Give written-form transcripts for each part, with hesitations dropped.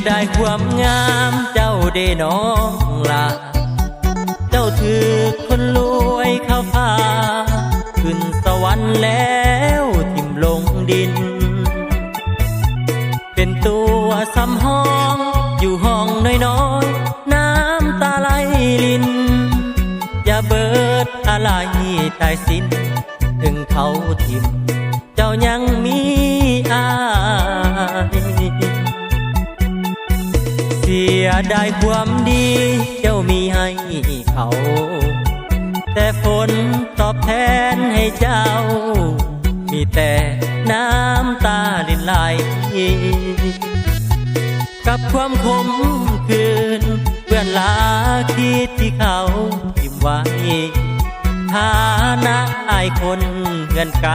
ได้ความงามเจ้าได้น้องละเจ้าถือคนรวยเข้าพาขึ้นสวรรค์แล้วทิ่มลงดินเป็นตัวสำห้องอยู่ห้องน้อยๆน้ำตาไหลลินอย่าเบิดอะไรตายสิ้นถึงเขาทิ่มเจ้ายังมีอายเสียได้ความดีเจ้ามีให้เขาแต่ผลตอบแทนให้เจ้ามีแต่น้ำตาลินไหลกับความขมคืนเพื่อนลาคิดที่เขาทิ่มไว้ฐานะอายคนเงินไกล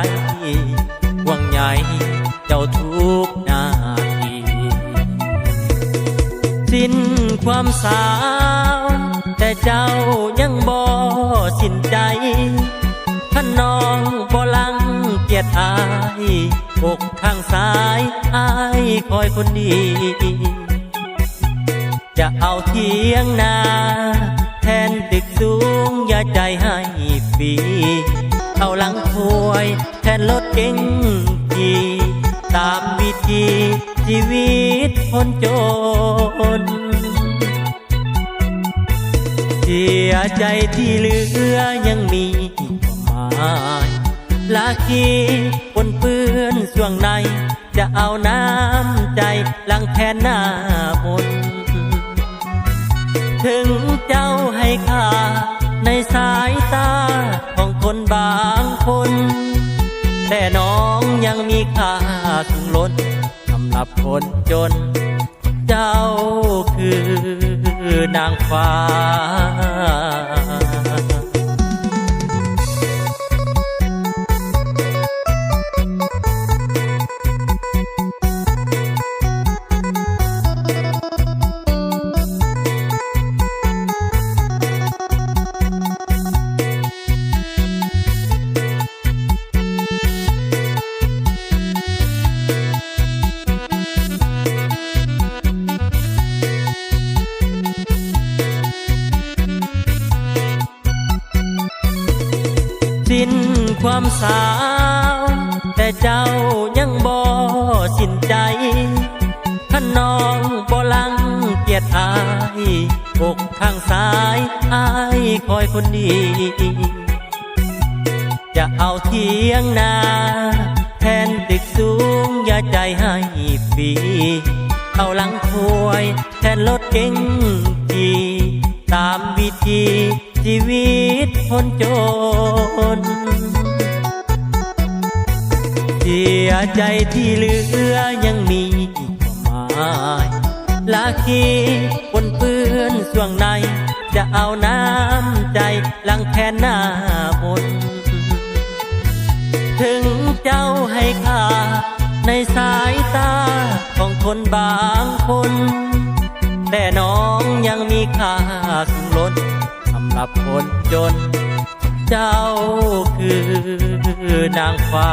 ห่วงใยเจ้าทุกนาทีสิ้นความสาวแต่เจ้ายังบ่สิ้นใจท่านน้องบ่ลังเกียจอายอกข้างซ้ายอายคอยคนดีจะเอาเทียงนาแทนตึกสูงอย่าใจให้ฟรีเอาหลังถวยแทนรถเก๋งขี่ตามวิธีชีวิตคนจนเสียใจที่เหลือยังมีความหมายลาคีปนเปื้อนช่วงในจะเอาน้ำใจล้างแทนหน้ามนถึงเจ้าให้ค่าในสายตาของคนบางคนแต่น้องยังมีค่าสูงล้นสำหรับคนจนเจ้าคือนางฟ้าสิ้นความสาวแต่เจ้ายังบ่สิ้นใจท่านน้องบ่ลังเกียจอายอกข้างซ้ายอายคอยคนดีจะเอาเทียงนาแทนตึกสูงอย่าใจให้ฟรีเอาหลังถวยแทนรถเก๋งขี่ตามวิธีชีวิตคนจนเสียใจที่เหลือยังมีความหมายลาคีปนเปื้อนช่วงในจะเอาน้ำใจล้างแทนหน้ามนถึงเจ้าให้ค่าในสายตาของคนบางคนแต่น้องยังมีค่าสูงล้นสำหรับคนจนเจ้าคือนางฟ้า